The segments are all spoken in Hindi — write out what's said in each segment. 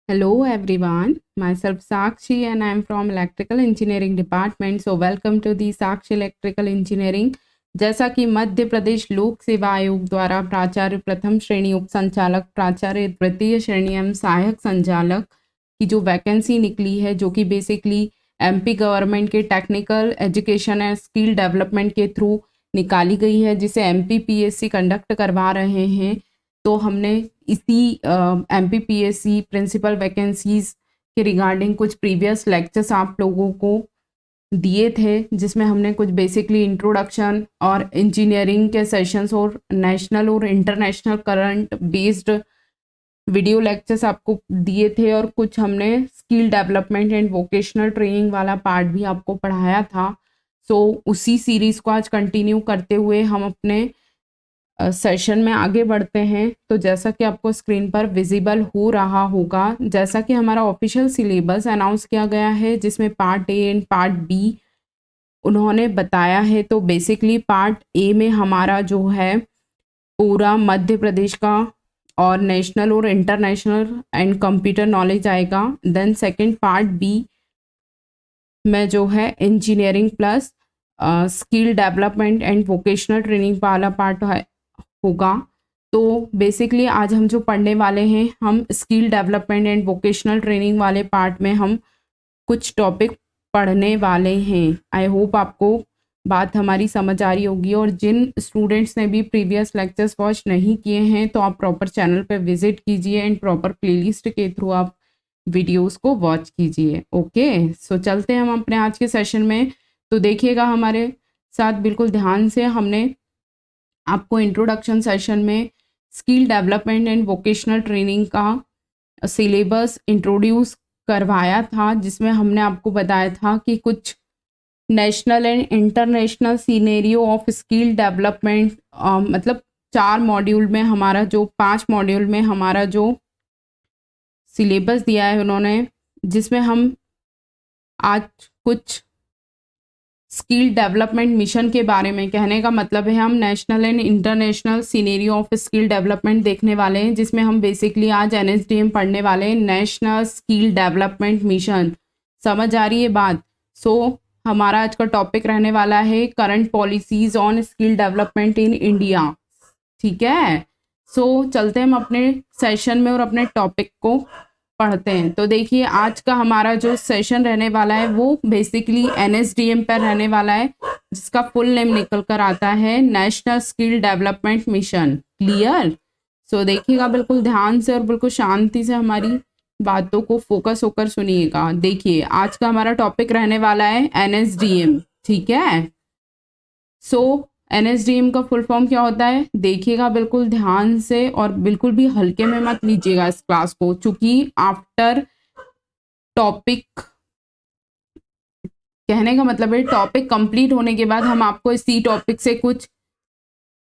Hello everyone, myself Sakshi and I am from Electrical Engineering Department. So welcome to the Sakshi Electrical Engineering. जैसा कि मध्य प्रदेश लोक सेवा आयोग द्वारा प्राचार्य प्रथम श्रेणी उप संचालक, प्राचार्य द्वितीय श्रेणी एवं सहायक संचालक की जो वैकेंसी निकली है, जो कि बेसिकली एमपी गवर्नमेंट के technical education and skill development के थ्रू निकाली गई है, जिसे एमपीपीएससी कंडक्ट करवा रहे हैं। तो हमने इसी एमपीपीएससी प्रिंसिपल वैकेंसीज के रिगार्डिंग कुछ प्रीवियस लेक्चर्स आप लोगों को दिए थे, जिसमें हमने कुछ बेसिकली इंट्रोडक्शन और इंजीनियरिंग के सेशंस और नेशनल और international current based video lectures आपको दिए थे, और कुछ हमने skill development and vocational training वाला पार्ट भी आपको पढ़ाया था। सो उसी सीरीज़ को आज कंटिन्यू करते हुए हम अपने सेशन में आगे बढ़ते हैं। तो जैसा कि आपको स्क्रीन पर विजिबल हो रहा होगा, जैसा कि हमारा ऑफिशियल सिलेबस अनाउंस किया गया है, जिसमें part A and part B उन्होंने बताया है। तो बेसिकली पार्ट ए में हमारा जो है पूरा मध्य प्रदेश का और नेशनल और इंटरनेशनल एंड कंप्यूटर नॉलेज आएगा। देन सेकंड पार्ट बी में जो है engineering plus skill development and vocational training वाला पार्ट होगा। तो बेसिकली आज हम जो पढ़ने वाले हैं, हम skill development and vocational training वाले पार्ट में हम कुछ टॉपिक पढ़ने वाले हैं। आई होप आपको बात हमारी समझ आ रही होगी, और जिन स्टूडेंट्स ने भी प्रीवियस लेक्चर्स वॉच नहीं किए हैं, तो आप प्रॉपर चैनल पर विजिट कीजिए एंड प्रॉपर प्लेलिस्ट के थ्रू आप वीडियोस को वॉच कीजिए। ओके, सो चलते हैं हम अपने आज के सेशन में। तो देखिएगा हमारे साथ बिल्कुल ध्यान से। हमने आपको इंट्रोडक्शन सेशन में skill development and vocational training का सिलेबस इंट्रोड्यूस करवाया था, जिसमें हमने आपको बताया था कि कुछ national and international scenario of skill development, मतलब 4 मॉड्यूल में हमारा जो 5 मॉड्यूल में हमारा जो सिलेबस दिया है उन्होंने, जिसमें हम आज कुछ स्किल डेवलपमेंट मिशन के बारे में, कहने का मतलब है हम national and international scenario of skill development देखने वाले हैं, जिसमें हम बेसिकली आज एनएसडीएम पढ़ने वाले हैं, नेशनल स्किल डेवलपमेंट मिशन। समझ आ रही है बात? सो हमारा आज का टॉपिक रहने वाला है current policies on skill development in India. ठीक है, सो चलते हैं हम अपने सेशन में और अपने टॉपिक को पढ़ते हैं। तो देखिए आज का हमारा जो सेशन रहने वाला है वो बेसिकली एनएसडीएम पर रहने वाला है, जिसका फुल नेम निकल कर आता है national skill development mission. Clear? So देखिएगा बिल्कुल ध्यान से और बिल्कुल शांति से हमारी बातों को फोकस होकर सुनिएगा। देखिए आज का हमारा टॉपिक रहने वाला है एनएसडीएम। ठीक है, सो एनएसडीएम का फुल फॉर्म क्या होता है, देखिएगा बिल्कुल ध्यान से, और बिल्कुल भी हल्के में मत लीजिएगा इस क्लास को, क्योंकि आफ्टर टॉपिक, कहने का मतलब है टॉपिक कंप्लीट होने के बाद हम आपको इसी टॉपिक से कुछ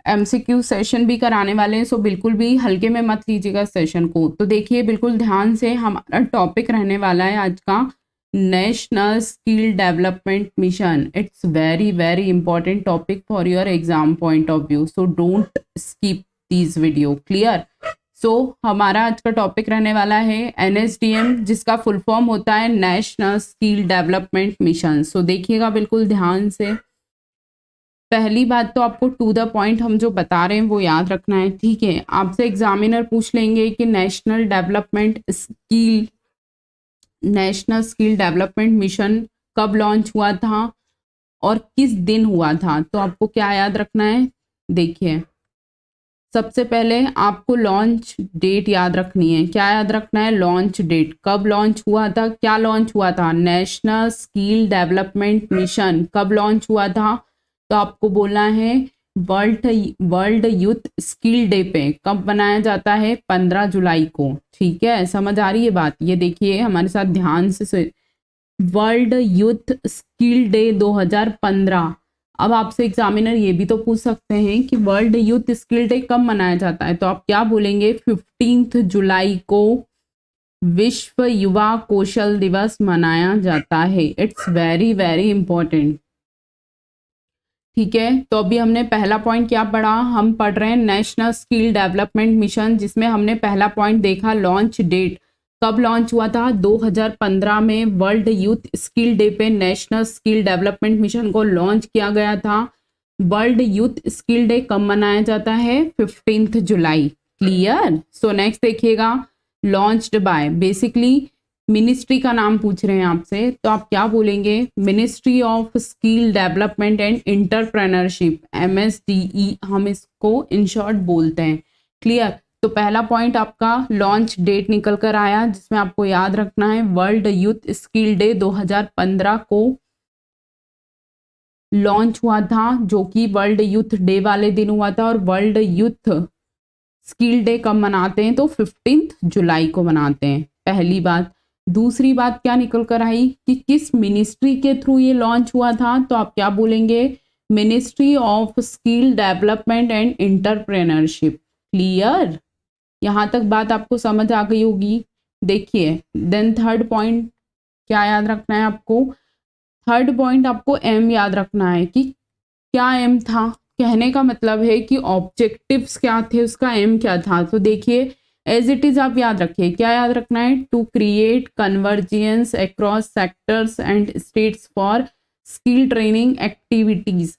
एमसीक्यू सेशन भी कराने वाले हैं। सो बिल्कुल भी हल्के में मत लीजिएगा सेशन को। तो देखिए बिल्कुल ध्यान से, हमारा टॉपिक रहने वाला है आज का national skill development mission. It's very very important topic for your exam point of view, so don't skip this video. Clear? So हमारा आज का टॉपिक रहने वाला है एनएसडीएम, जिसका फुल फॉर्म होता है नेशनल स्किल डेवलपमेंट मिशन। सो देखिएगा बिल्कुल ध्यान से। पहली बात तो आपको टू द पॉइंट हम जो बता रहे हैं वो याद रखना है। ठीक है, आपसे एग्जामिनर पूछ लेंगे कि नेशनल स्किल डेवलपमेंट मिशन कब लॉन्च हुआ था और किस दिन हुआ था, तो आपको क्या याद रखना है। देखिए सबसे पहले आपको लॉन्च डेट याद रखनी है। क्या याद रखना है? लॉन्च डेट, कब लॉन्च हुआ था, क्या लॉन्च हुआ था। नेशनल स्किल डेवलपमेंट मिशन कब लॉन्च हुआ था, तो आपको बोलना है वर्ल्ड यूथ स्किल डे पे। कब बनाया जाता है? 15 जुलाई को। ठीक है, समझ आ रही है बात? ये देखिए हमारे साथ ध्यान से, वर्ल्ड यूथ स्किल डे 2015। अब आपसे एग्जामिनर ये भी तो पूछ सकते हैं कि वर्ल्ड यूथ स्किल डे कब मनाया जाता है, तो आप क्या बोलेंगे? 15 जुलाई को विश्व युवा कौशल दिवस मनाया जाता है। It's very very important. ठीक है, तो अभी हमने पहला पॉइंट क्या पढ़ा, हम पढ़ रहे हैं नेशनल स्किल डेवलपमेंट मिशन, जिसमें हमने पहला पॉइंट देखा लॉन्च डेट, कब लॉन्च हुआ था? 2015 में वर्ल्ड यूथ स्किल डे पे नेशनल स्किल डेवलपमेंट मिशन को लॉन्च किया गया था। वर्ल्ड यूथ स्किल डे कब मनाया जाता है? 15 जुलाई। क्लियर? सो नेक्स्ट देखिएगा, लॉन्च्ड बाय, बेसिकली मिनिस्ट्री का नाम पूछ रहे हैं आपसे, तो आप क्या बोलेंगे? Ministry of skill development and entrepreneurship, MSDE हम इसको इन शॉर्ट बोलते हैं। क्लियर? तो पहला पॉइंट आपका लॉन्च डेट निकल कर आया, जिसमें आपको याद रखना है वर्ल्ड यूथ स्किल डे 2015 को लॉन्च हुआ था, जो कि वर्ल्ड यूथ डे वाले दिन हुआ था। और वर्ल्ड यूथ स्किल डे कब मनाते हैं? तो 15 जुलाई को मनाते हैं, पहली बात। दूसरी बात क्या निकल कर आई कि किस मिनिस्ट्री के थ्रू ये लॉन्च हुआ था? तो आप क्या बोलेंगे? Ministry of skill development and entrepreneurship. Clear? यहाँ तक बात आपको समझ आ गई होगी। देखिए, देन थर्ड पॉइंट क्या याद रखना है आपको? थर्ड पॉइंट आपको एम याद रखना है कि क्या एम था। कहने का मतलब है कि ऑब्जेक्टिव्स क्या थे, उसका एम क्या था। तो देखिए, एज इट इज आप याद रखिए, क्या याद रखना है? To create convergence across sectors and states for skill training activities.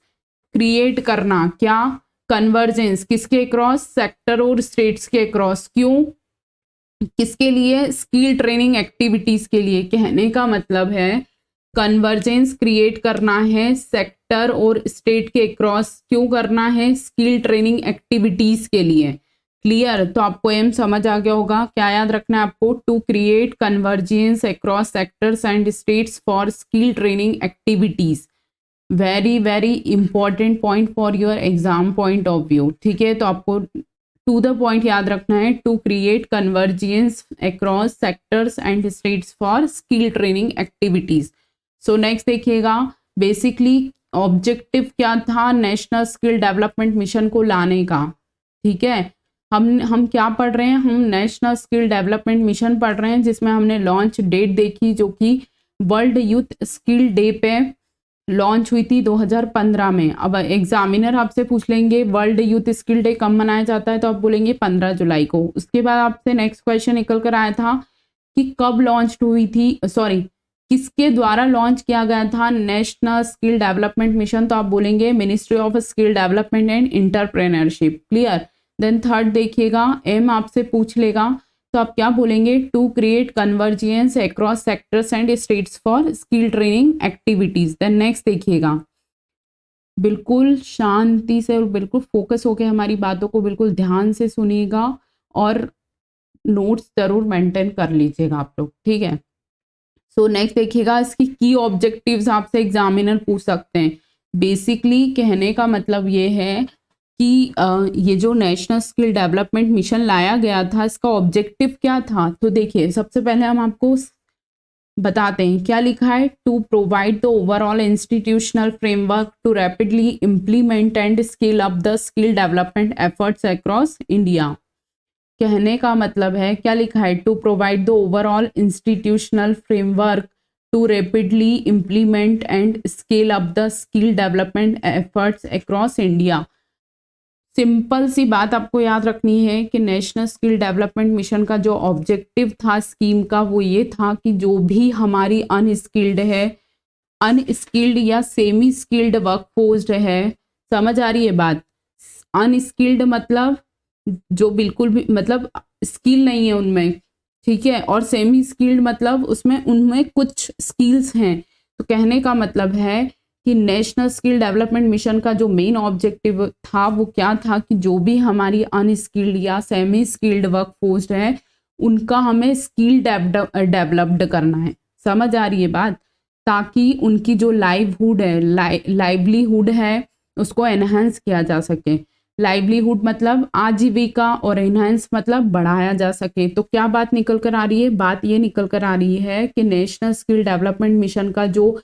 Create करना, क्या? कन्वर्जेंस, किसके अक्रॉस? सेक्टर और स्टेट्स के अक्रॉस। क्यों? किसके लिए? स्किल ट्रेनिंग एक्टिविटीज के लिए। कहने का मतलब है कन्वर्जेंस क्रिएट करना है सेक्टर और स्टेट के अक्रॉस। क्यों करना है? स्किल ट्रेनिंग एक्टिविटीज के लिए। क्लियर? तो आपको एम समझ आ गया होगा। क्या याद रखना है आपको? To create convergence across sectors and states for skill training activities. Very very important point for your exam point of view. ठीक है, तो आपको टू द पॉइंट याद रखना है, to create convergence across sectors and states for skill training activities. So next देखिएगा, बेसिकली ऑब्जेक्टिव क्या था नेशनल स्किल डेवलपमेंट मिशन को लाने का? ठीक है, हम क्या पढ़ रहे हैं? हम नेशनल स्किल डेवलपमेंट मिशन पढ़ रहे हैं, जिसमें हमने लॉन्च डेट देखी, जो कि वर्ल्ड यूथ स्किल डे पे लॉन्च हुई थी 2015 में। अब एग्जामिनर आपसे पूछ लेंगे वर्ल्ड यूथ स्किल डे कब मनाया जाता है, तो आप बोलेंगे 15 जुलाई को। उसके बाद आपसे नेक्स्ट क्वेश्चन निकल कर आया था कि कब लॉन्च हुई थी, सॉरी किसके द्वारा लॉन्च किया गया था नेशनल स्किल डेवलपमेंट मिशन, तो आप बोलेंगे ministry of skill development and entrepreneurship. Clear? Then third देखिएगा, एम आपसे पूछ लेगा, तो आप क्या बोलेंगे? To create convergence across sectors and states for skill training activities. Then next देखिएगा, बिल्कुल शांति से और बिल्कुल फोकस होकर हमारी बातों को बिल्कुल ध्यान से सुनिएगा और नोट्स जरूर मेंटेन कर लीजिएगा आप लोग। ठीक है, सो नेक्स्ट देखिएगा, इसकी की ऑब्जेक्टिव्स आपसे एग्जामिनर पूछ सकते हैं। बेसिकली कहने का मतलब ये है कि ये जो नेशनल स्किल डेवलपमेंट मिशन लाया गया था, इसका ऑब्जेक्टिव क्या था? तो देखिए, सबसे पहले हम आपको बताते हैं क्या लिखा है। To provide the overall institutional framework to rapidly implement and skill up the skill development efforts across India. कहने का मतलब है, क्या लिखा है? To provide the overall institutional framework to rapidly implement and scale up the skill development efforts across India. Simple सी बात आपको याद रखनी है कि नेशनल स्किल डेवलपमेंट मिशन का जो ऑब्जेक्टिव था स्कीम का, वो ये था कि जो भी हमारी अनस्किल्ड है, अनस्किल्ड या सेमी स्किल्ड वर्कफोर्स है, समझ आ रही है बात? अनस्किल्ड मतलब जो बिल्कुल भी मतलब स्किल नहीं है उनमें, ठीक है, और सेमी स्किल्ड मतलब उसमें उनमें कुछ स्किल्स हैं। तो कहने का मतलब है कि नेशनल स्किल डेवलपमेंट मिशन का जो मेन ऑब्जेक्टिव था वो क्या था कि जो भी हमारी अनस्किल्ड या सेमी स्किल्ड वर्कफोर्स है, उनका हमें स्किल डेवलप्ड करना है। समझ आ रही है बात? ताकि उनकी जो लाइवहुड है, लाइवलीहुड है, उसको एनहांस किया जा सके। लाइवलीहुड मतलब आजीविका और एनहांस मतलब बढ़ाया जा सके। तो क्या बात निकल कर आ रही है? बात ये निकल कर आ रही है कि नेशनल स्किल डेवलपमेंट मिशन का जो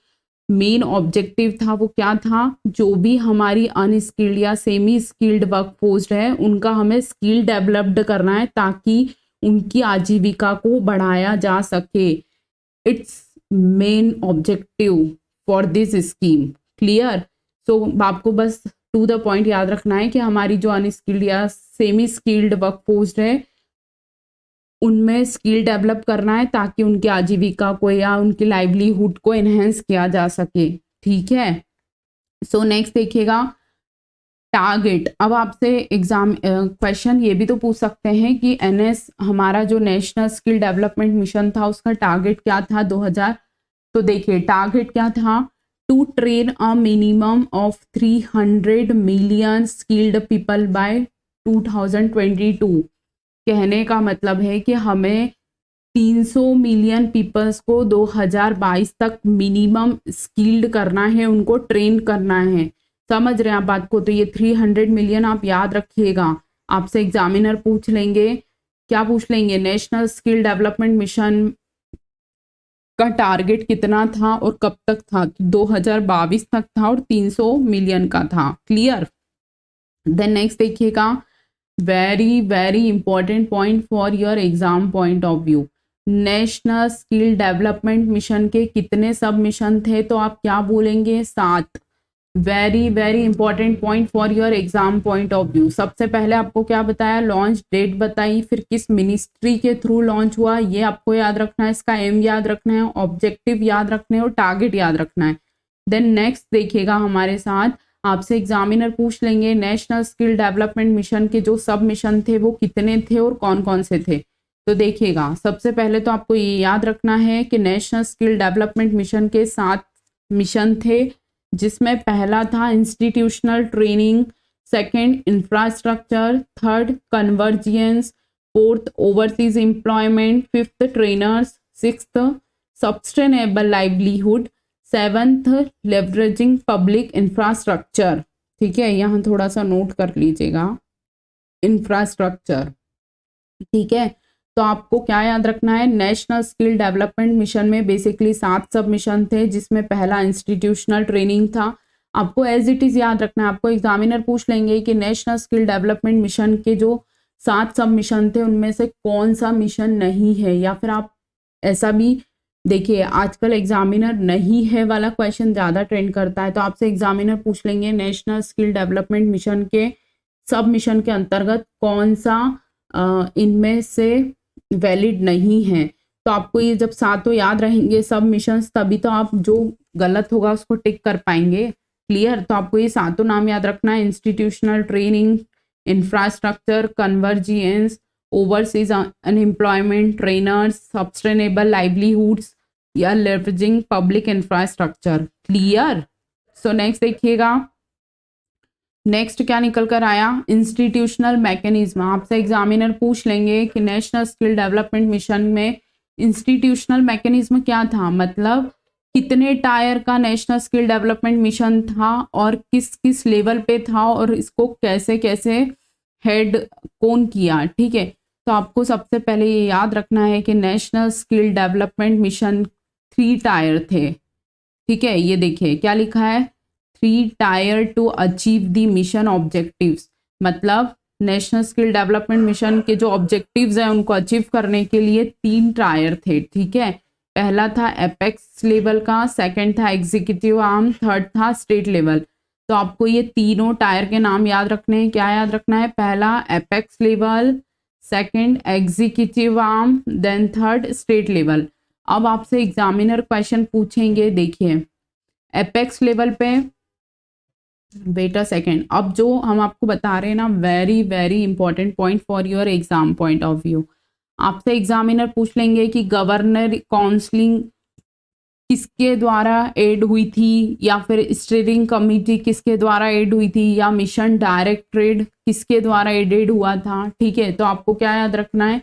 मेन ऑब्जेक्टिव था वो क्या था? जो भी हमारी अनस्किल्ड या सेमी स्किल्ड वर्कफोर्स है, उनका हमें स्किल डेवलप्ड करना है ताकि उनकी आजीविका को बढ़ाया जा सके। It's main objective for this scheme. Clear? So आपको बस टू द पॉइंट याद रखना है कि हमारी जो अनस्किल्ड या सेमी स्किल्ड वर्कफोर्स है, उनमें स्किल डेवलप करना है ताकि उनकी आजीविका को या उनकी लाइवलीहुड को एनहेंस किया जा सके। ठीक है, सो नेक्स्ट देखिएगा टारगेट। अब आपसे एग्जाम क्वेश्चन ये भी तो पूछ सकते हैं कि एनएस हमारा जो नेशनल स्किल डेवलपमेंट मिशन था उसका टारगेट क्या था 2000। तो देखिए टारगेट क्या था, to train a minimum of 300 million skilled people by 2022। कहने का मतलब है कि हमें 300 मिलियन पीपल्स को 2022 तक मिनिमम स्किल्ड करना है, उनको ट्रेन करना है। समझ रहे हैं आप बात को? तो ये 300 मिलियन आप याद रखिएगा, आपसे एग्जामिनर पूछ लेंगे, क्या पूछ लेंगे, नेशनल स्किल डेवलपमेंट मिशन का टारगेट कितना था और कब तक था, 2022 तक था और 300 मिलियन का था। क्लियर? देन नेक्स्ट देखिएगा, very very important point for your exam point of view, national skill development mission के कितने सब मिशन थे? तो आप क्या बोलेंगे? 7। Very very important point for your exam point of view. सबसे पहले आपको क्या बताया, लॉन्च डेट बताई, फिर किस मिनिस्ट्री के थ्रू लॉन्च हुआ ये आपको याद रखना है, इसका एम याद रखना है, ऑब्जेक्टिव याद रखने हैं और टारगेट याद रखना है। देन नेक्स्ट देखिएगा हमारे साथ, आपसे एग्जामिनर पूछ लेंगे नेशनल स्किल डेवलपमेंट मिशन के जो सब मिशन थे वो कितने थे और कौन कौन से थे। तो देखिएगा सबसे पहले तो आपको ये याद रखना है कि नेशनल स्किल डेवलपमेंट मिशन के 7 मिशन थे, जिसमें पहला था institutional training, second infrastructure, third convergence, fourth overseas employment, fifth trainers, sixth sustainable livelihood, seventh leveraging public infrastructure. ठीक है, यहाँ थोड़ा सा नोट कर लीजिएगा, इंफ्रास्ट्रक्चर। ठीक है, तो आपको क्या याद रखना है, नेशनल स्किल डेवलपमेंट मिशन में बेसिकली 7 सब मिशन थे, जिसमें पहला इंस्टीट्यूशनल ट्रेनिंग था। आपको एज इट इज याद रखना है, आपको एग्जामिनर पूछ लेंगे कि नेशनल स्किल डेवलपमेंट मिशन के जो 7 सब मिशन थे उनमें से कौन सा मिशन नहीं है, या फिर आप ऐसा भी देखिए आजकल एग्जामिनर नहीं है वाला क्वेश्चन ज़्यादा ट्रेंड करता है, तो आपसे एग्जामिनर पूछ लेंगे नेशनल स्किल डेवलपमेंट मिशन के सब मिशन के अंतर्गत कौन सा इनमें से वैलिड नहीं है। तो आपको ये जब 7 याद रहेंगे सब मिशंस, तभी तो आप जो गलत होगा उसको टिक कर पाएंगे। क्लियर? तो आपको ये 7 नाम याद रखना है, institutional training, infrastructure, convergence, overseas unemployment, trainers, sustainable livelihoods या leveraging public infrastructure. Clear? So next देखिएगा, नेक्स्ट क्या निकल कर आया, इंस्टीट्यूशनल मैकेनिज्म। आपसे एग्जामिनर पूछ लेंगे कि नेशनल स्किल डेवलपमेंट मिशन में इंस्टीट्यूशनल मैकेनिज्म क्या था, मतलब कितने टायर का नेशनल स्किल डेवलपमेंट मिशन था और किस किस लेवल पे था और इसको कैसे कैसे हेड कौन किया। ठीक है, तो आपको सबसे पहले ये याद रखना है कि national skill development mission 3 tyre थे। ठीक है, ये देखिए क्या लिखा है, 3 tier two achieve the mission objectives, मतलब नेशनल स्किल डेवलपमेंट मिशन के जो ऑब्जेक्टिव्स हैं उनको अचीव करने के लिए 3 टायर थे। ठीक है, पहला था एपेक्स लेवल का, सेकंड था एग्जीक्यूटिव आर्म, थर्ड था स्टेट लेवल। तो आपको ये तीनों टायर के नाम याद रखने हैं। क्या याद रखना है, पहला apex level, second executive arm, then third state level. अब आपसे एग्जामिनर क्वेश्चन पूछेंगे, देखिए एपेक्स लेवल पे, वेट अ सेकेंड, अब जो हम आपको बता रहे हैं ना, very very important point for your exam point of view. आपसे एग्जामिनर पूछ लेंगे कि गवर्नर काउंसलिंग किसके द्वारा एड हुई थी, या फिर स्टीयरिंग कमेटी किसके द्वारा एड हुई थी, या मिशन डायरेक्टरेट किसके द्वारा एडेड हुआ था। ठीक है, तो आपको क्या याद रखना है,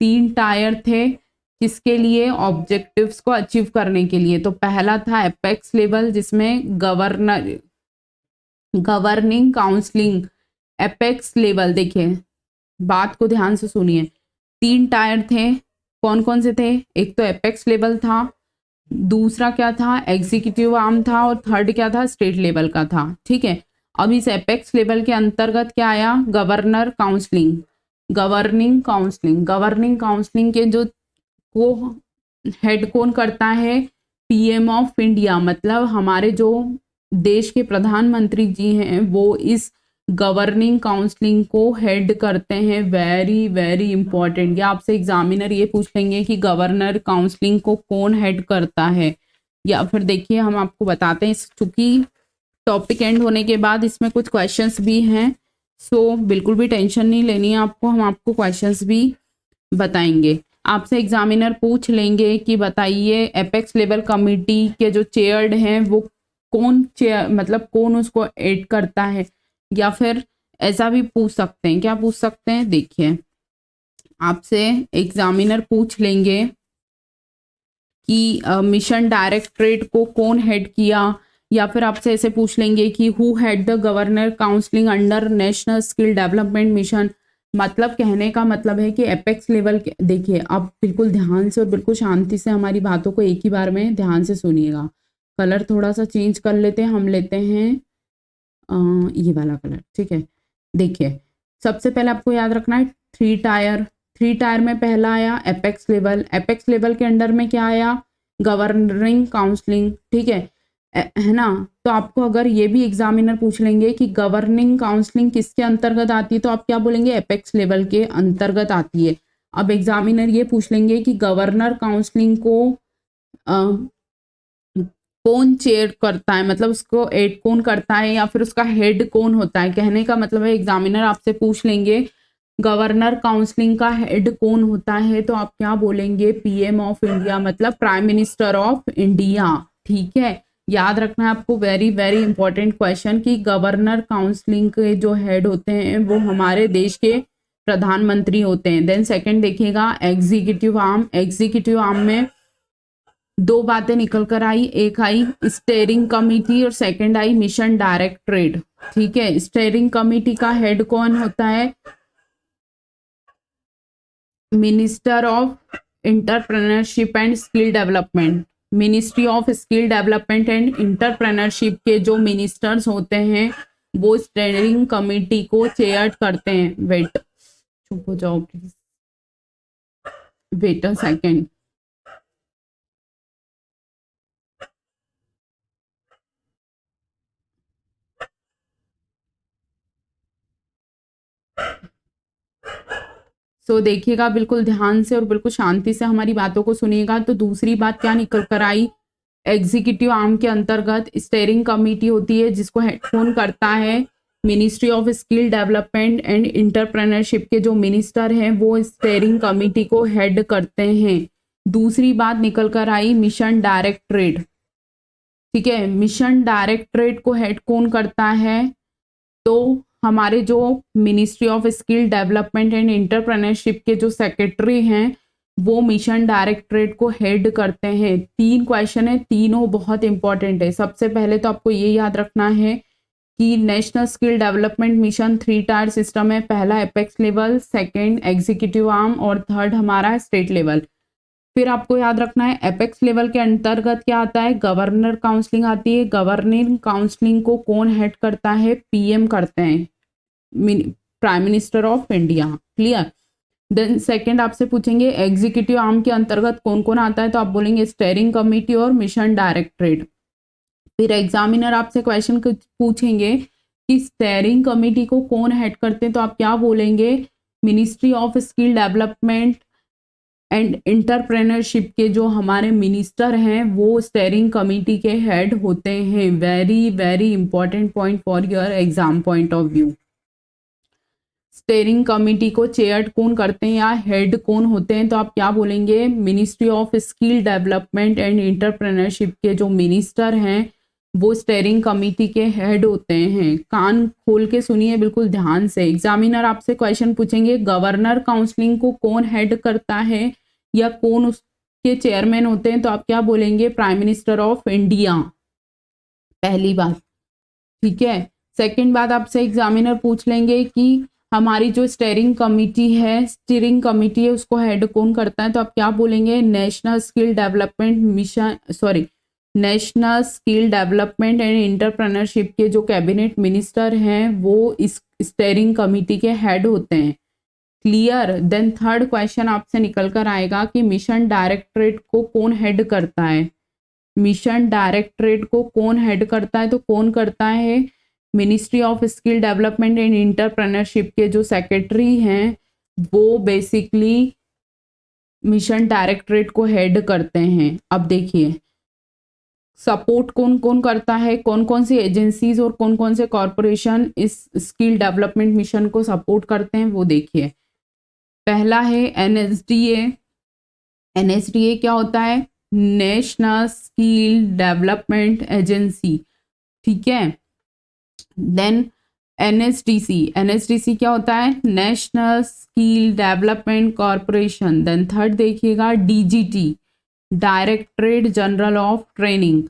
3 टायर थे किसके लिए, ऑब्जेक्टिव्स को अचीव करने के लिए। तो पहला था एपेक्स लेवल, जिसमें गवर्निंग काउंसलिंग एपेक्स लेवल। देखिए बात को ध्यान से सुनिए, 3 टायर थे, कौन कौन से थे, एक तो एपेक्स लेवल था, दूसरा क्या था एग्जीक्यूटिव आर्म था, और थर्ड क्या था स्टेट लेवल का था। ठीक है, अब इस एपेक्स लेवल के अंतर्गत क्या आया, गवर्नर काउंसलिंग, गवर्निंग काउंसलिंग के जो को हेड कौन करता है, पीएम ऑफ इंडिया, मतलब हमारे जो देश के प्रधानमंत्री जी हैं वो इस गवर्निंग काउंसलिंग को हेड करते हैं। वेरी वेरी इंपॉर्टेंट, या आपसे एग्जामिनर ये पूछ लेंगे कि गवर्नर काउंसलिंग को कौन हेड करता है। या फिर देखिए हम आपको बताते हैं, चूंकि टॉपिक एंड होने के बाद इसमें कुछ क्वेश्चंस भी हैं, सो बिल्कुल भी टेंशन नहीं लेनी है आपको, हम आपको क्वेश्चंस भी बताएंगे। आपसे एग्जामिनर पूछ लेंगे कि बताइए एपेक्स लेवल कमेटी के जो चेयर्ड हैं वो कौन चेयर, मतलब कौन उसको एड करता है। या फिर ऐसा भी पूछ सकते हैं, क्या पूछ सकते हैं, देखिए आपसे एग्जामिनर पूछ लेंगे कि मिशन डायरेक्टरेट को कौन हेड किया। या फिर आपसे ऐसे पूछ लेंगे कि who head the governor counselling under national skill development mission. मतलब कहने का मतलब है कि एपेक्स लेवल के, देखिए आप बिल्कुल ध्यान से और बिल्कुल शांति से हमारी बातों को एक ही बार में ध्यान से सुनिएगा। कलर थोड़ा सा चेंज कर लेते हैं, हम लेते हैं ये वाला कलर, ठीक है। देखिए सबसे पहले आपको याद रखना है थ्री टायर में पहला आया एपेक्स लेवल। एपेक्स लेवल के अंडर में क्या आया, गवर्निंग काउंसलिंग, ठीक है ना। तो आपको अगर ये भी एग्जामिनर पूछ लेंगे कि गवर्निंग काउंसलिंग किसके अंतर्गत आती है, तो आप क्या बोलेंगे, एपेक्स लेवल के अंतर्गत आती है। अब एग्जामिनर ये पूछ लेंगे कि गवर्नर काउंसलिंग को कौन चेयर करता है, मतलब उसको एड कौन करता है या फिर उसका हेड कौन होता है। कहने का मतलब है एग्जामिनर आपसे पूछ लेंगे गवर्नर काउंसलिंग का हेड कौन होता है, तो आप क्या बोलेंगे, पीएम ऑफ इंडिया, मतलब प्राइम मिनिस्टर ऑफ इंडिया। ठीक है, याद रखना है आपको, वेरी वेरी इंपॉर्टेंट क्वेश्चन, कि गवर्नर काउंसलिंग के जो हेड होते हैं वो हमारे देश के प्रधानमंत्री होते हैं। देन सेकंड देखिएगा एग्जीक्यूटिव आर्म। एग्जीक्यूटिव आर्म में दो बातें निकल कर आई, एक आई स्टेयरिंग कमेटी और सेकंड आई मिशन डायरेक्टरेट। ठीक है, स्टेयरिंग कमेटी का हेड कौन होता है, minister of entrepreneurship and skill development. Ministry of skill development and entrepreneurship के जो मिनिस्टर्स होते हैं वो स्टेयरिंग कमेटी को चेयर करते हैं। वेट, चुप हो जाओ प्लीज, वेट अ सेकेंड। सो देखिएगा बिल्कुल ध्यान से और बिल्कुल शांति से हमारी बातों को सुनिएगा। तो दूसरी बात क्या निकल कर आई, एग्जीक्यूटिव आर्म के अंतर्गत स्टेयरिंग कमेटी होती है जिसको हेड कौन करता है, ministry of skill development and entrepreneurship के जो मिनिस्टर हैं वो स्टेयरिंग कमेटी को हेड करते हैं। दूसरी बात निकल कर आई मिशन डायरेक्टरेट। ठीक है, मिशन डायरेक्टरेट को हेड कौन करता है, तो हमारे जो ministry of skill development and entrepreneurship के जो सेक्रेटरी हैं वो मिशन डायरेक्टरेट को हेड करते हैं। तीन क्वेश्चन है, तीनों बहुत इंपॉर्टेंट है। सबसे पहले तो आपको ये याद रखना है कि national skill development mission 3 tier system है। पहला apex level, second executive arm और थर्ड हमारा स्टेट लेवल। फिर आपको याद रखना है एपेक्स लेवल के अंतर्गत क्या आता है, गवर्नर काउंसलिंग आती है। गवर्निंग काउंसलिंग को कौन हेड करता है, पीएम करते हैं, prime minister of India. Clear. Then second आपसे पूछेंगे एग्जीक्यूटिव आर्म के अंतर्गत कौन कौन आता है, तो आप बोलेंगे स्टेयरिंग कमेटी और मिशन डायरेक्टरेट। फिर एग्जामिनर आपसे क्वेश्चन पूछेंगे कि स्टेयरिंग कमेटी को कौन हेड करते हैं, तो आप क्या बोलेंगे, ministry of skill development and entrepreneurship के जो हमारे मिनिस्टर हैं वो स्टेयरिंग कमेटी के हेड होते हैं। Very very important point for your exam point of view. Steering committee को चेयर कौन करते हैं या हेड कौन होते हैं, तो आप क्या बोलेंगे, ministry of skill development and entrepreneurship के जो मिनिस्टर हैं वो स्टेयरिंग कमेटी के हेड होते हैं। कान खोल के सुनिए बिल्कुल ध्यान से। एग्जामिनर आपसे क्वेश्चन पूछेंगे गवर्नर काउंसलिंग को कौन हेड करता है या कौन उसके चेयरमैन होते हैं, तो आप क्या बोलेंगे, प्राइम मिनिस्टर ऑफ इंडिया, पहली बात। ठीक है, सेकंड बात आपसे एग्जामिनर पूछ लेंगे कि हमारी जो स्टेयरिंग कमेटी है, स्टीयरिंग कमेटी है, उसको हेड कौन करता है, तो आप क्या बोलेंगे, national skill development mission, sorry national skill development and entrepreneurship के जो कैबिनेट मिनिस्टर हैं वो इस स्टेयरिंग कमेटी के हेड होते हैं। क्लियर। देन थर्ड क्वेश्चन आपसे निकल कर आएगा कि मिशन डायरेक्टरेट को कौन हेड करता है। मिशन डायरेक्टरेट को कौन हेड करता है, तो कौन करता है, ministry of skill development and entrepreneurship के जो सेक्रेटरी हैं वो बेसिकली मिशन डायरेक्टरेट को हेड करते हैं। अब देखिए सपोर्ट कौन कौन करता है, कौन कौन सी एजेंसीज और कौन कौन से कॉरपोरेशन इस स्किल डेवलपमेंट मिशन को सपोर्ट करते हैं वो देखिए। पहला है एनएसडीए। एनएसडीए क्या होता है? नेशनल स्किल डेवलपमेंट एजेंसी, ठीक है। Then NSDC. एनएसडीसी क्या होता है? National skill development corporation. Then third देखिएगा DGT, directorate general of training.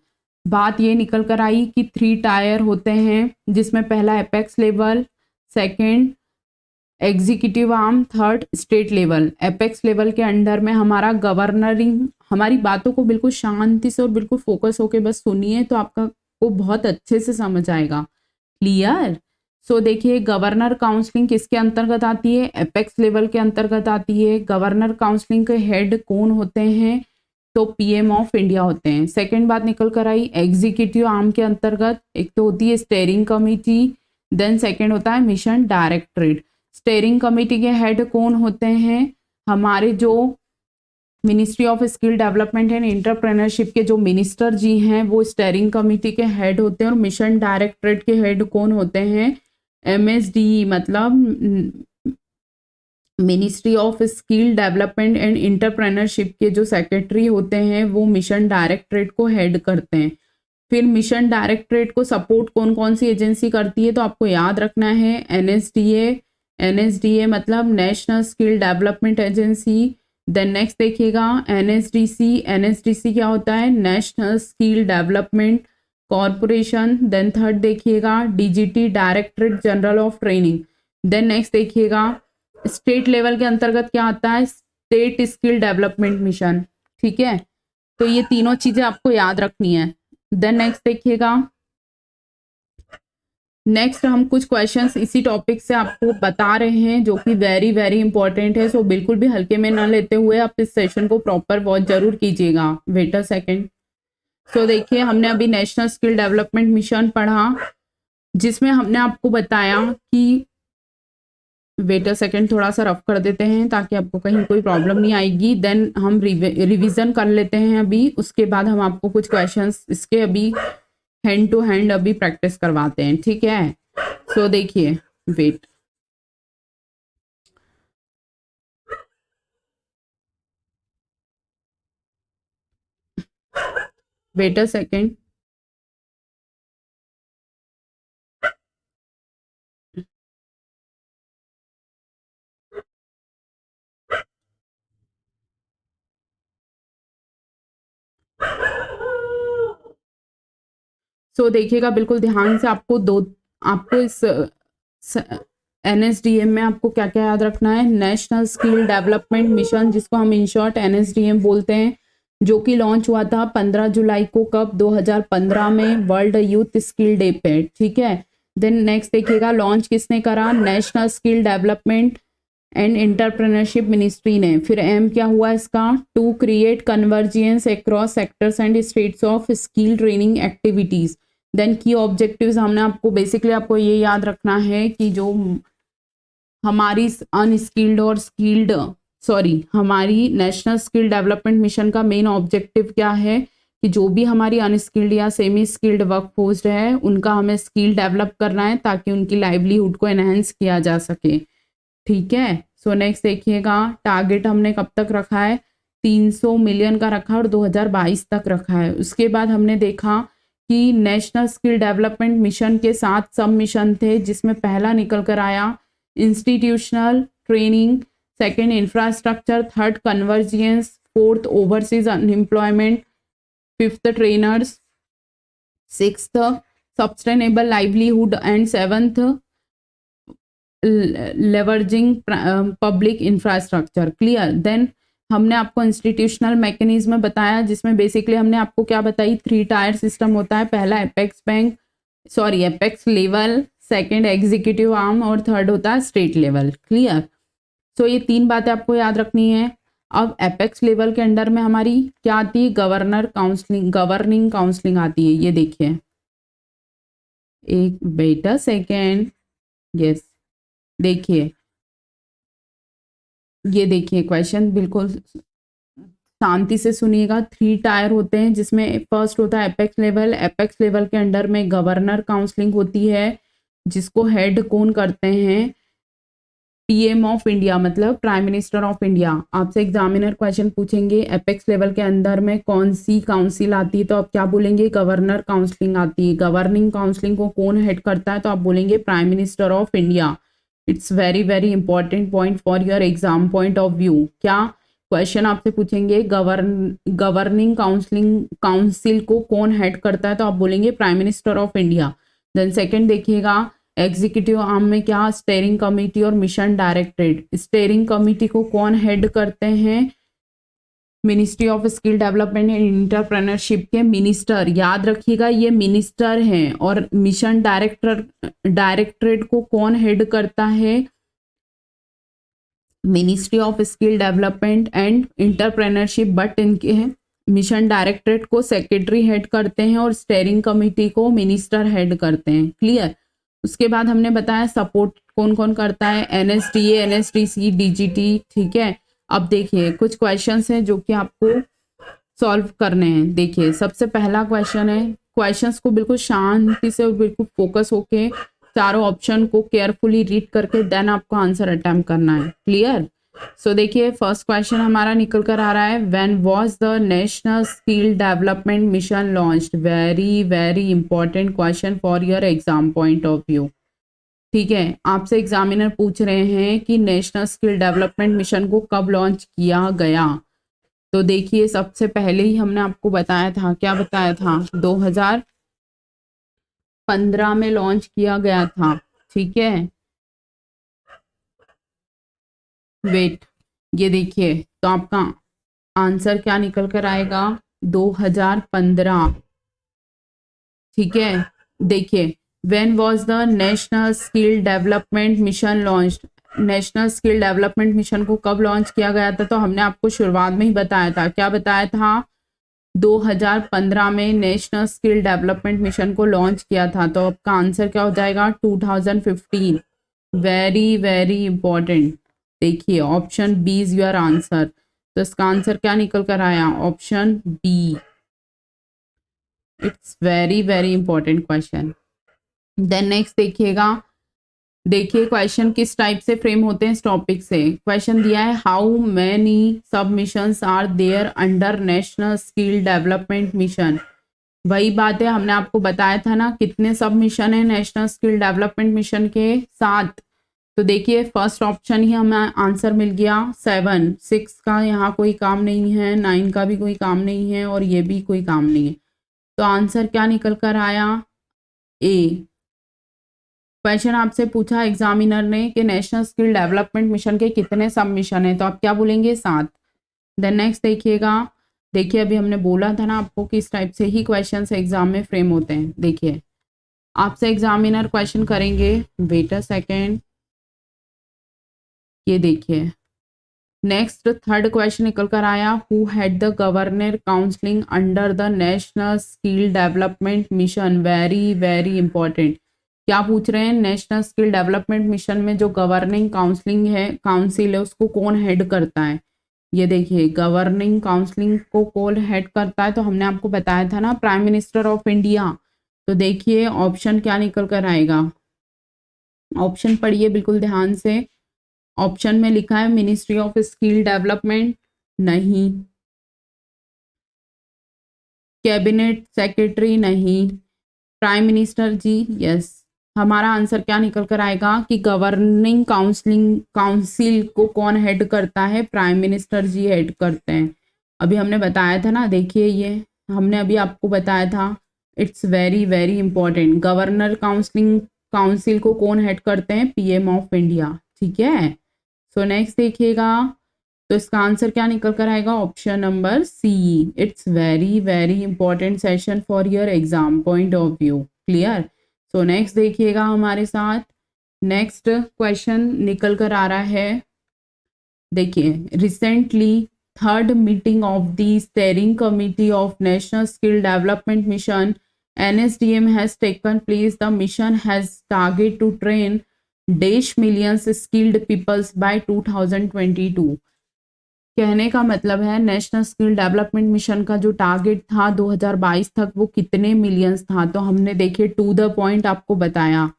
बात ये निकल कर आई कि 3 टायर होते हैं जिसमें पहला apex level, second executive arm, third state level. Apex level के अंडर में हमारा गवर्नरिंग, हमारी बातों को बिल्कुल शांति से और बिल्कुल फोकस होके बस सुनिए तो आपका को बहुत अच्छे से समझ आएगा। क्लियर? सो देखिए गवर्नर काउंसलिंग किसके अंतर्गत आती है? एपेक्स लेवल के अंतर्गत आती है। गवर्नर काउंसलिंग के हेड कौन होते हैं? तो पीएम ऑफ इंडिया होते हैं। सेकंड बात निकल कर आई एग्जीक्यूटिव आर्म के अंतर्गत एक तो होती है स्टेयरिंग कमेटी, देन सेकंड होता है मिशन डायरेक्टरेट। स्टेयरिंग कमेटी के हेड कौन होते हैं? हमारे जो ministry of skill development and entrepreneurship के जो मिनिस्टर जी हैं वो स्टेयरिंग कमेटी के हेड होते हैं। और मिशन डायरेक्टरेट के हेड कौन होते हैं? एमएसडी, मतलब ministry of skill development and entrepreneurship के जो सेक्रेटरी होते हैं वो मिशन डायरेक्टरेट को हेड करते हैं। फिर मिशन डायरेक्टरेट को सपोर्ट कौन कौन सी एजेंसी करती है? तो आपको याद रखना है एनएसडीए। एनएसडीए मतलब national skill development agency. Then next देखिएगा एनएसडीसी। एनएसडीसी क्या होता है? National skill development corporation. Then third देखिएगा DGT, directorate general of training. Then next देखिएगा स्टेट लेवल के अंतर्गत क्या आता है? स्टेट स्किल डेवलपमेंट मिशन, ठीक है। तो ये तीनों चीजें आपको याद रखनी है। देन नेक्स्ट देखिएगा, नेक्स्ट हम कुछ क्वेश्चंस इसी टॉपिक से आपको बता रहे हैं जो कि वेरी वेरी इंपॉर्टेंट है। सो बिल्कुल भी हल्के में ना लेते हुए आप इस सेशन को प्रॉपर वॉच जरूर कीजिएगा। Wait a second. सो देखिए हमने अभी नेशनल स्किल डेवलपमेंट मिशन पढ़ा जिसमें हमने आपको बताया कि वेट अ सेकेंड, थोड़ा सा रफ कर देते हैं ताकि आपको कहीं कोई प्रॉब्लम नहीं आएगी। देन हम रिवीजन कर लेते हैं अभी, उसके बाद हम आपको कुछ क्वेश्चंस इसके अभी हैंड टू हैंड अभी प्रैक्टिस करवाते हैं, ठीक है। सो देखिए वेट वेट अ सेकेंड। सो देखिएगा बिल्कुल ध्यान से, आपको इस एनएसडीएम में आपको क्या क्या याद रखना है। नेशनल स्किल डेवलपमेंट मिशन, जिसको हम इन शॉर्ट एनएसडीएम बोलते हैं, जो कि लॉन्च हुआ था 15 जुलाई को, कब? 2015 में, वर्ल्ड यूथ स्किल डे पे, ठीक है। देन नेक्स्ट देखिएगा लॉन्च किसने करा? National skill development and entrepreneurship ministry ने। फिर एम क्या हुआ इसका? To create convergence across sectors and states of skill training activities. Then की ऑब्जेक्टिव्स हमने आपको बेसिकली आपको ये याद रखना है कि जो हमारी अनस्किल्ड और स्किल्ड हमारी नेशनल स्किल डेवलपमेंट मिशन का मेन ऑब्जेक्टिव क्या है कि जो भी हमारी अनस्किल्ड या सेमी स्किल्ड वर्कफोर्स है उनका हमें स्किल डेवलप करना है ताकि उनकी लाइवलीहुड को एनहेंस किया जा सके, ठीक है। सो नेक्स्ट देखिएगा टारगेट हमने कब तक रखा है? 300 मिलियन का रखा और 2022 तक रखा है। उसके बाद हमने देखा कि नेशनल स्किल डेवलपमेंट मिशन के 7 सब मिशन थे जिसमें पहला निकल कर आया institutional training, second infrastructure, third convergence, fourth overseas unemployment, fifth trainers, sixth sustainable livelihood and seventh leveraging public infrastructure. Clear? Then हमने आपको इंस्टीट्यूशनल मैकेनिज्म बताया जिसमें बेसिकली हमने आपको क्या बताई? 3 टायर सिस्टम होता है। पहला apex level, second executive arm और थर्ड होता है स्टेट लेवल। क्लियर? सो ये 3 बातें आपको याद रखनी है। अब एपेक्स लेवल के अंडर में हमारी क्या आती है? गवर्निंग काउंसलिंग आती है। ये देखिए एक बेटा सेकेंड। यस, देखिए ये देखिए क्वेश्चन बिल्कुल शांति से सुनिएगा। 3 टायर होते हैं जिसमें फर्स्ट होता है एपेक्स लेवल। एपेक्स लेवल के अंडर में गवर्नर काउंसलिंग होती है जिसको हेड कौन करते हैं, पीएम ऑफ इंडिया, मतलब प्राइम मिनिस्टर ऑफ इंडिया। आपसे एग्जामिनर क्वेश्चन पूछेंगे एपेक्स लेवल के अंदर में कौन सी काउंसिल आती है, तो आप क्या बोलेंगे, गवर्नर काउंसलिंग आती है। गवर्निंग काउंसलिंग को कौन हेड करता है, तो आप बोलेंगे prime minister of India. It's very very important point for your exam point of view. क्या क्वेश्चन आपसे पूछेंगे गवर्निंग काउंसिल को कौन हेड करता है, तो आप बोलेंगे prime minister of India. Then second देखिएगा, एग्जीक्यूटिव आर्म में क्या, स्टेयरिंग कमेटी और मिशन डायरेक्टरेट। स्टेयरिंग कमेटी को कौन हेड करते हैं, ministry of skill development and entrepreneurship के मिनिस्टर, याद रखिएगा ये मिनिस्टर हैं। और मिशन डायरेक्टरेट को कौन हेड करता है, ministry of skill development and entrepreneurship, but इनके मिशन डायरेक्टरेट को सेक्रेटरी हेड करते हैं और स्टेयरिंग कमेटी को मिनिस्टर हेड करते हैं। क्लियर। उसके बाद हमने बताया सपोर्ट कौन कौन करता है, एनएसडीए, एनएसडीसी, डीजीटी। ठीक है, अब देखिए कुछ क्वेश्चंस हैं जो कि आपको सॉल्व करने हैं। देखिए सबसे पहला क्वेश्चन है, क्वेश्चंस को बिल्कुल शांति से और बिल्कुल फोकस होके चारों ऑप्शन को केयरफुली रीड करके देन आपको आंसर अटेम्प्ट करना है। क्लियर। सो देखिए फर्स्ट क्वेश्चन हमारा निकल कर आ रहा है, when was the national skill development mission launched. Very very important question for your exam point of view. ठीक है, आपसे एग्जामिनर पूछ रहे हैं कि नेशनल स्किल डेवलपमेंट मिशन को कब लॉन्च किया गया। तो देखिए सबसे पहले ही हमने आपको बताया था, क्या बताया था, 2015 में लॉन्च किया गया था। ठीक है, वेट, ये देखिए तो आपका आंसर क्या निकल कर आएगा, 2015। ठीक है, देखिए when was the national skill development mission launched. National skill development mission को कब लॉन्च किया गया था, तो हमने आपको शुरुआत में ही बताया था, क्या बताया था, 2015 में नेशनल स्किल डेवलपमेंट मिशन को लॉन्च किया था। तो आपका आंसर क्या हो जाएगा, 2015। Very very important. देखिए option B is your answer. तो इसका आंसर क्या निकल कर आया, option B. It's very very important question. Then next देखिएगा, देखिए क्वेश्चन किस टाइप से फ्रेम होते हैं इस टॉपिक से। क्वेश्चन दिया है, how many submissions are there under national skill development mission. वही बात है, हमने आपको बताया था ना कितने सबमिशन है नेशनल स्किल डेवलपमेंट मिशन के, 7। तो देखिए फर्स्ट ऑप्शन ही हमें आंसर मिल गया 7। 6 का यहाँ कोई काम नहीं है, 9 का भी कोई काम नहीं है, और ये भी कोई काम नहीं है। तो आंसर क्या निकल कर आया, ए। क्वेश्चन आपसे पूछा एग्जामिनर ने कि नेशनल स्किल डेवलपमेंट मिशन के कितने सबमिशन है, तो आप क्या बोलेंगे, 7। देन नेक्स्ट देखिएगा, देखिए अभी हमने बोला था ना आपको कि इस टाइप से ही क्वेश्चंस एग्जाम में फ्रेम होते हैं। देखिए आपसे एग्जामिनर क्वेश्चन करेंगे, वेट अ सेकेंड, ये देखिए नेक्स्ट थर्ड क्वेश्चन निकल कर आया, who head the governor counselling under the national skill development mission. Very very important. क्या पूछ रहे हैं, नेशनल स्किल डेवलपमेंट मिशन में जो गवर्निंग काउंसलिंग है, काउंसिल है, उसको कौन हेड करता है। ये देखिए गवर्निंग काउंसलिंग को कौन हेड करता है, तो हमने आपको बताया था ना प्राइम मिनिस्टर ऑफ इंडिया। तो देखिए ऑप्शन क्या निकल कर आएगा, ऑप्शन पढ़िए बिल्कुल ध्यान से। ऑप्शन में लिखा है मिनिस्ट्री ऑफ स्किल डेवलपमेंट, नहीं। कैबिनेट सेक्रेटरी, नहीं। प्राइम मिनिस्टर जी, यस। हमारा आंसर क्या निकल कर आएगा कि गवर्निंग काउंसिल को कौन हेड करता है, प्राइम मिनिस्टर जी हेड करते हैं। अभी हमने बताया था ना, देखिए ये हमने अभी आपको बताया था। It's very very important. Governor council को कौन हेड करते हैं, पीएम ऑफ इंडिया। ठीक है, सो नेक्स्ट देखिएगा, तो इसका आंसर क्या निकल कर आएगा, option number C. It's very very important session for your exam point of view. Clear. So next देखिएगा हमारे साथ, नेक्स्ट क्वेश्चन निकल कर आ रहा है, देखिए recently third meeting of the steering committee of national skill development mission NSDM has taken place. The mission has target to train dash millions skilled peoples by 2022. कहने का मतलब है नेशनल स्किल डेवलपमेंट मिशन का जो टारगेट था 2022 तक वो कितने मिलियंस था, तो हमने देखिए टू द पॉइंट आपको बताया।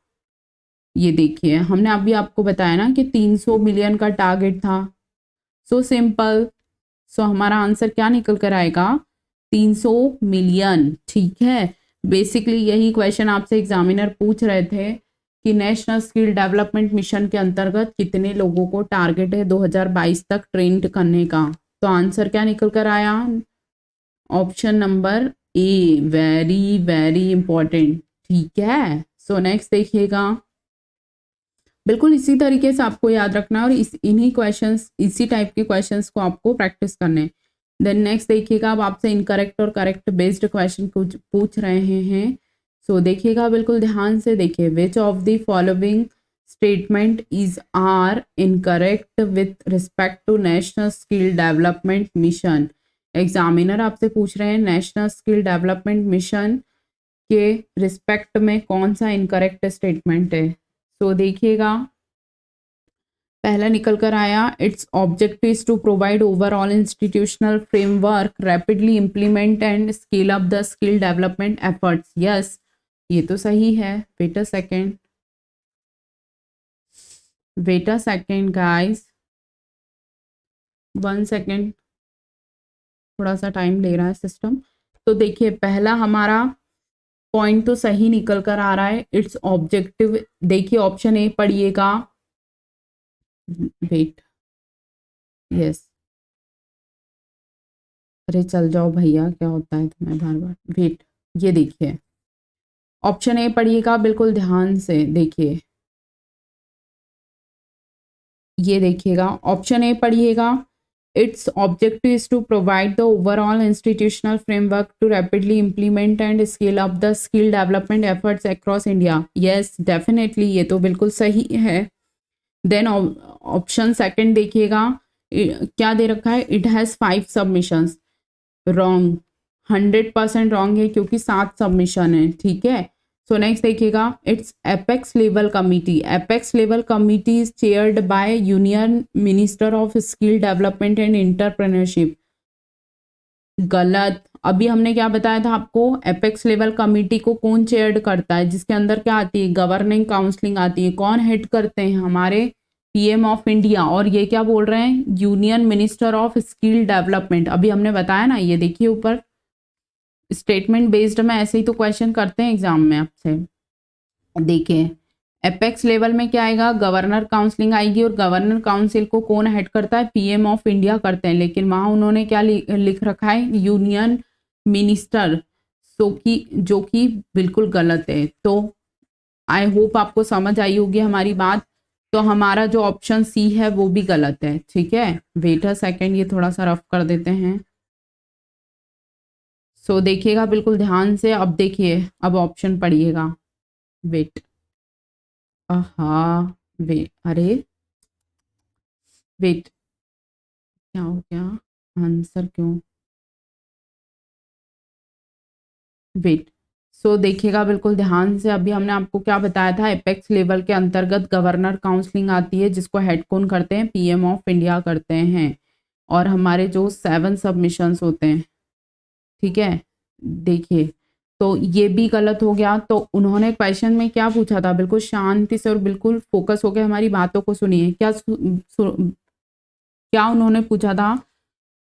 ये देखिए हमने अभी आपको बताया ना कि 300 मिलियन का टारगेट था। So simple. सो हमारा आंसर क्या निकल कर आएगा? 300 मिलियन। ठीक है, बेसिकली यही क्वेश्चन आपसे एग्जामिनर पूछ रहे थे कि नेशनल स्किल डेवलपमेंट मिशन के अंतर्गत कितने लोगों को टारगेट है 2022 तक ट्रेंड करने का। तो आंसर क्या निकल कर आया? Option number A, very very important. ठीक है, सो नेक्स्ट देखिएगा। बिल्कुल इसी तरीके से आपको याद रखना है और इन्हीं क्वेश्चंस, इसी टाइप के क्वेश्चंस को आपको प्रैक्टिस करने। देन नेक्स्ट देखिएगा, अब आपसे इनकरेक्ट और करेक्ट बेस्ड क्वेश्चन कुछ पूछ रहे हैं। सो देखिएगा बिल्कुल ध्यान से देखिए, which of the following statement is are incorrect with respect to national skill development mission. Examiner आपसे पूछ रहे हैं नेशनल स्किल डेवलपमेंट मिशन के रिस्पेक्ट में कौन सा इनकरेक्ट स्टेटमेंट है। तो देखिएगा पहला निकल कर आया, its objective is to provide overall institutional framework, rapidly implement and scale up the skill development efforts. Yes, ये तो सही है। Wait a second guys, 1 second, थोड़ा सा टाइम ले रहा है सिस्टम। तो देखिए पहला हमारा पॉइंट तो सही निकल कर आ रहा है, इट्स ऑब्जेक्टिव। देखिए ऑप्शन ए पढ़िएगा, वेट, यस, अरे चल जाओ भैया, क्या होता है तुम्हें बार बार। वेट, ये देखिए ऑप्शन ए पढ़िएगा बिल्कुल ध्यान से। देखिए ये देखिएगा ऑप्शन ए पढ़िएगा, its objective is to provide the overall institutional framework to rapidly implement and scale up the skill development efforts across India. Yes definitely, ये तो बिल्कुल सही है। देन ऑप्शन सेकंड देखिएगा, क्या दे रखा है, it has 5 submissions. Wrong, 100% wrong है क्योंकि 7 सबमिशन है। ठीक है, सो नेक्स्ट देखिएगा, it's apex level committee. Apex level committee is chaired by union minister of skill development and entrepreneurship. गलत। अभी हमने क्या बताया था आपको, एपेक्स लेवल कमिटी को कौन चेयर्ड करता है, जिसके अंदर क्या आती है, गवर्निंग काउंसलिंग आती है। कौन हेड करते हैं, हमारे पीएम ऑफ इंडिया। और ये क्या बोल रहे हैं, union minister of skill development. अभी हमने बताया ना, ये देखिए ऊपर स्टेटमेंट बेस्ड में ऐसे ही तो क्वेश्चन करते हैं एग्जाम में आपसे। देखिए एपेक्स लेवल में क्या आएगा, गवर्नर काउंसलिंग आएगी, और गवर्नर काउंसिल को कौन हेड करता है, पीएम ऑफ इंडिया करते हैं। लेकिन वहां उन्होंने क्या लिख रखा है, यूनियन मिनिस्टर, जो कि बिल्कुल गलत है। तो आई होप आपको समझ आई होगी हमारी बात। तो हमारा जो ऑप्शन सी है वो भी गलत है। ठीक है, वेट अ सेकेंड, ये थोड़ा सा रफ कर देते हैं। सो देखिएगा बिल्कुल ध्यान से। अब देखिए, अब ऑप्शन पढ़िएगा। वेट, वेट, अरे वेट, क्या हो गया, आंसर क्यों, वेट। सो देखिएगा बिल्कुल ध्यान से। अभी हमने आपको क्या बताया था, एपेक्स लेवल के अंतर्गत गवर्नर काउंसलिंग आती है, जिसको हेड कौन करते हैं, पीएम ऑफ इंडिया करते हैं। और हमारे जो 7 सबमिशंस होते हैं, ठीक है, देखिए तो ये भी गलत हो गया। तो उन्होंने क्वेश्चन में क्या पूछा था, बिल्कुल शांति से और बिल्कुल फोकस होकर हमारी बातों को सुनिए। क्या उन्होंने पूछा था,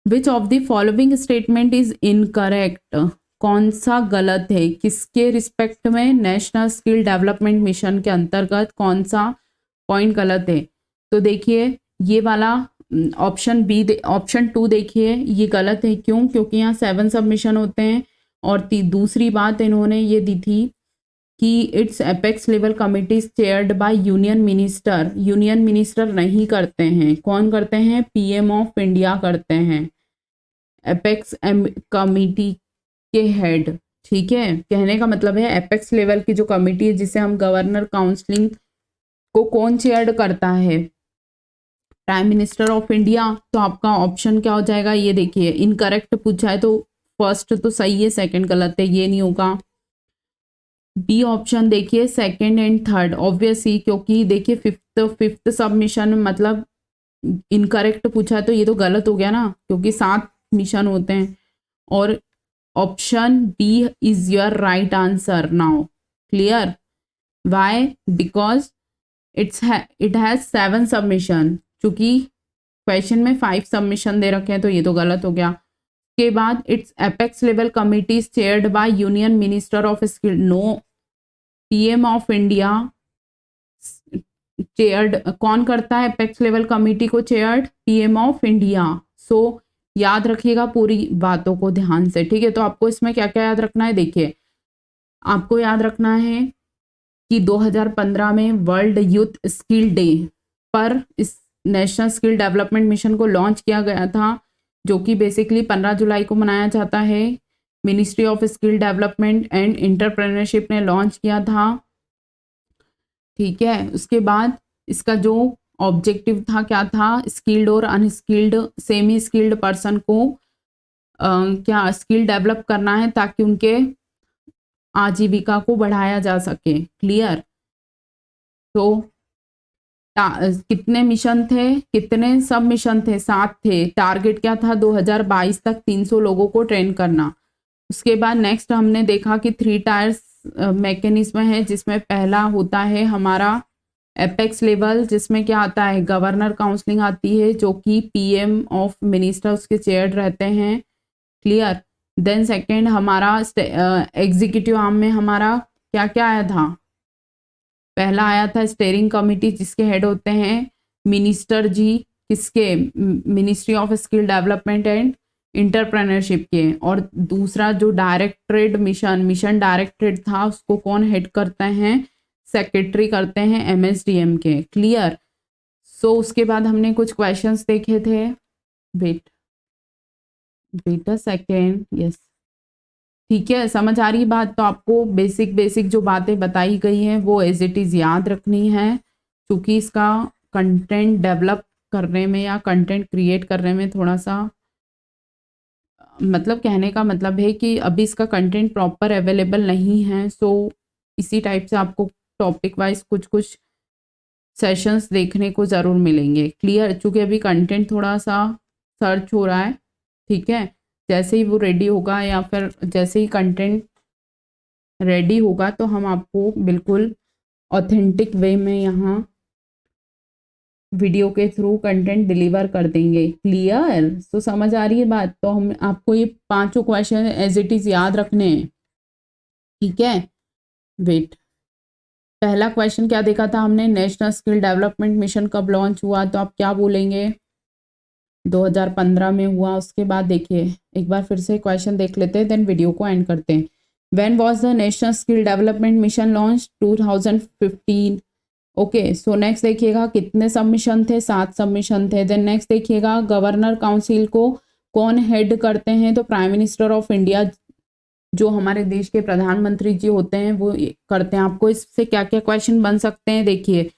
विच of the following statement is incorrect. कौन सा गलत है, किसके रिस्पेक्ट में, नेशनल स्किल डेवलपमेंट मिशन के अंतर्गत कौन सा पॉइंट गलत है। तो देखिए ये वाला ऑप्शन बी, ऑप्शन 2 देखिए, ये गलत है। क्यों, क्योंकि यहाँ 7 सबमिशन होते हैं। और दूसरी बात इन्होंने ये दी थी कि it's apex level committee chaired by union minister. Union minister नहीं करते हैं, कौन करते हैं, पीएम ऑफ इंडिया करते हैं, एपेक्स कमिटी के हेड। ठीक है, कहने का मतलब है एपेक्स लेवल की जो कमिटी है, जिसे हम गवर्नर काउंसलिंग को कौन चेयर्ड करता है, प्राइम मिनिस्टर ऑफ इंडिया। तो आपका ऑप्शन क्या हो जाएगा, ये देखिए इनकरेक्ट पूछा है तो फर्स्ट तो सही है, सेकंड गलत है, ये नहीं होगा। बी ऑप्शन देखिए सेकंड एंड थर्ड, ऑब्वियसली, क्योंकि देखिए फिफ्थ सबमिशन मतलब इनकरेक्ट पूछा है तो ये तो गलत हो गया ना, क्योंकि 7 मिशन होते हैं। और option B is your right answer now. Clear? Why? Because it has 7 submission, चूंकि क्वेश्चन में 5 सबमिशन दे रखे हैं तो ये तो गलत हो गया। के बाद it's apex level committee chaired by union minister of skill, no, PM of India chaired, कौन करता है एपेक्स लेवल कमिटी को chaired? PM of India. So याद रखिएगा पूरी बातों को ध्यान से, ठीक है। तो आपको इसमें क्या क्या याद रखना है, देखिए आपको याद रखना है कि 2015 में वर्ल्ड यूथ स्किल डे पर इस नेशनल स्किल डेवलपमेंट मिशन को लॉन्च किया गया था, जो कि बेसिकली 15 जुलाई को मनाया जाता है। Ministry of skill development and entrepreneurship ने लॉन्च किया था, ठीक है। उसके बाद इसका जो ऑब्जेक्टिव था क्या था, स्किल्ड और अनस्किल्ड सेमी स्किल्ड पर्सन को क्या स्किल डेवलप करना है ताकि उनके आजीविका को बढ़ाया जा सके। क्लियर? तो कितने मिशन थे, कितने सब मिशन थे? 7 थे। टारगेट क्या था? 2022 तक 300 लोगों को ट्रेन करना। उसके बाद नेक्स्ट हमने देखा कि 3 टायर्स मैकेनिज्म है, जिसमें पहला होता है हमारा एपेक्स लेवल, जिसमें क्या आता है, गवर्नर काउंसलिंग आती है, जो कि पीएम ऑफ मिनिस्टर उसके चेयर रहते हैं। क्लियर? देन सेकंड हमारा एग्जीक्यूटिव आर्म में हमारा क्या क्या आया था? पहला आया था स्टेयरिंग कमिटी, जिसके हेड होते हैं मिनिस्टर जी, किसके? Ministry of skill development and entrepreneurship के। और दूसरा जो डायरेक्टरेट मिशन डायरेक्टरेट था, उसको कौन हेड करते हैं? सेक्रेटरी करते हैं एमएसडीएम के। क्लियर? सो उसके बाद हमने कुछ क्वेश्चंस देखे थे, वेट अ सेकेंड, यस, ठीक है। समझ आ रही बात? तो आपको बेसिक जो बातें बताई गई हैं वो एज इट इज़ याद रखनी है, क्योंकि इसका कंटेंट डेवलप करने में या कंटेंट क्रिएट करने में थोड़ा सा, मतलब कहने का मतलब है कि अभी इसका कंटेंट प्रॉपर अवेलेबल नहीं है। सो इसी टाइप से आपको टॉपिक वाइज कुछ कुछ सेशंस देखने को ज़रूर मिलेंगे। क्लियर? चूँकि अभी कंटेंट थोड़ा सा सर्च हो रहा है, ठीक है। जैसे ही वो रेडी होगा या फिर जैसे ही कंटेंट रेडी होगा तो हम आपको बिल्कुल ऑथेंटिक वे में यहाँ वीडियो के थ्रू कंटेंट डिलीवर कर देंगे। क्लियर? तो समझ आ रही है बात? तो हम आपको ये 5 क्वेश्चन एज इट इज़ याद रखने हैं, ठीक है। वेट, पहला क्वेश्चन क्या देखा था हमने? नेशनल स्किल डेवलपमेंट मिशन कब लॉन्च हुआ? तो आप क्या बोलेंगे? 2015 में हुआ। उसके बाद देखिए एक बार फिर से क्वेश्चन देख लेते हैं, देन वीडियो को एंड करते हैं। When was the national skill development mission launch? 2015। Okay, so next देखिएगा कितने सबमिशन थे? 7 सबमिशन थे। देन नेक्स्ट देखिएगा गवर्नर काउंसिल को कौन हेड करते हैं? तो प्राइम मिनिस्टर ऑफ इंडिया, जो हमारे देश के प्रधानमंत्री जी होते हैं, वो करते हैं। आपको इससे क्या क्या क्वेश्चन बन सकते हैं, देखिए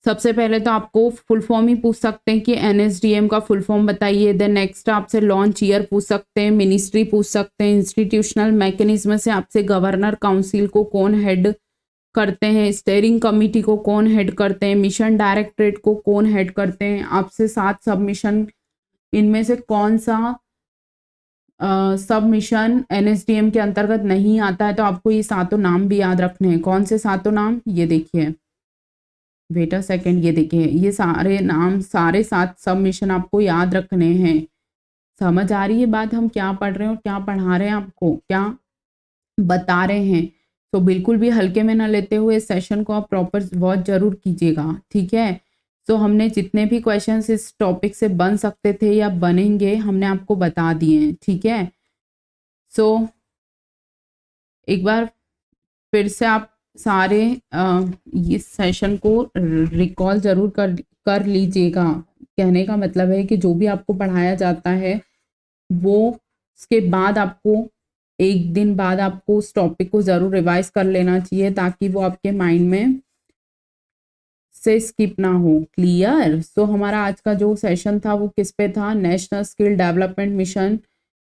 सबसे पहले तो आपको फुल फॉर्म ही पूछ सकते हैं कि एनएसडीएम का फुल फॉर्म बताइए। देन नेक्स्ट आपसे लॉन्च ईयर पूछ सकते हैं, मिनिस्ट्री पूछ सकते हैं, इंस्टीट्यूशनल मैकेनिज्म से आपसे गवर्नर काउंसिल को कौन हेड करते हैं, स्टेयरिंग कमेटी को कौन हेड करते हैं, मिशन डायरेक्टरेट को कौन हेड करते हैं, आपसे 7 सबमिशन, इनमें से कौन सा सबमिशन एनएसडीएम के अंतर्गत नहीं आता है। तो आपको ये 7 नाम भी याद रखने हैं। कौन से 7 नाम? ये देखिए, वेट अ सेकेंड, ये देखिए ये सारे नाम, सारे 7 सबमिशन आपको याद रखने हैं। समझ आ रही है बात? हम क्या पढ़ रहे हैं और क्या पढ़ा रहे हैं, आपको क्या बता रहे हैं। तो बिल्कुल भी हल्के में ना लेते हुए इस सेशन को आप प्रॉपर वॉच जरूर कीजिएगा, ठीक है। तो हमने जितने भी क्वेश्चंस इस टॉपिक से बन सकते थे या बनेंगे, हमने आपको बता दिए हैं, ठीक है। सो एक बार फिर से आप सारे इस सेशन को रिकॉल जरूर कर लीजिएगा। कहने का मतलब है कि जो भी आपको पढ़ाया जाता है वो उसके बाद आपको एक दिन बाद आपको उस टॉपिक को ज़रूर रिवाइज कर लेना चाहिए, ताकि वो आपके माइंड में से स्किप ना हो। क्लियर? सो हमारा आज का जो सेशन था वो किस पे था? नेशनल स्किल डेवलपमेंट मिशन,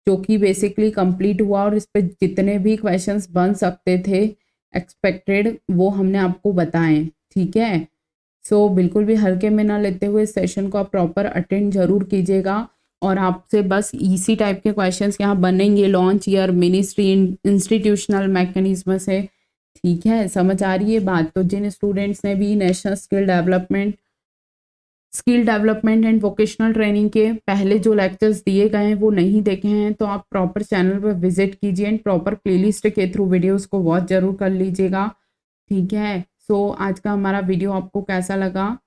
जो कि बेसिकली कंप्लीट हुआ और इस पे जितने भी क्वेश्चंस बन सकते थे एक्सपेक्टेड वो हमने आपको बताएं, ठीक है। सो बिल्कुल भी हल्के में ना लेते हुए सेशन को आप प्रॉपर अटेंड जरूर कीजिएगा। और आपसे बस इसी टाइप के क्वेश्चंस यहाँ बनेंगे, launch year, ministry, institutional mechanism से, ठीक है। समझ आ रही है बात? तो जिन स्टूडेंट्स ने भी national skill development and vocational training के पहले जो लेक्चर्स दिए गए हैं वो नहीं देखे हैं, तो आप प्रॉपर चैनल पर विजिट कीजिए एंड प्रॉपर प्लेलिस्ट के थ्रू वीडियोस को वॉच जरूर कर लीजिएगा, ठीक है। सो आज का हमारा वीडियो आपको कैसा लगा,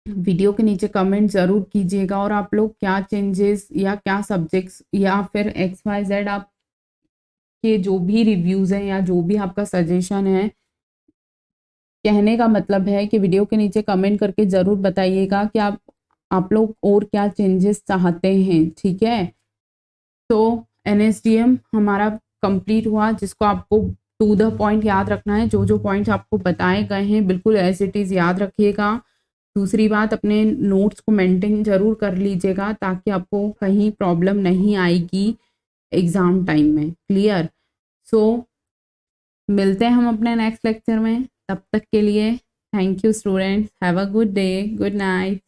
वीडियो के नीचे कमेंट ज़रूर कीजिएगा। और आप लोग क्या चेंजेस या क्या सब्जेक्ट्स या फिर XYZ आप के जो भी रिव्यूज़ हैं या जो भी आपका सजेशन है, कहने का मतलब है कि वीडियो के नीचे कमेंट करके ज़रूर बताइएगा कि आप लोग और क्या चेंजेस चाहते हैं, ठीक है। तो NSDM हमारा कंप्लीट हुआ, जिसको आपको टू द पॉइंट याद रखना है। जो जो पॉइंट्स आपको बताए गए हैं बिल्कुल एज इट इज़ याद रखिएगा। दूसरी बात, अपने नोट्स को मेंटेन जरूर कर लीजिएगा ताकि आपको कहीं प्रॉब्लम नहीं आएगी एग्ज़ाम टाइम में, क्लियर। सो मिलते हैं हम अपने नेक्स्ट लेक्चर में, तब तक के लिए thank you students, have a good day, good night.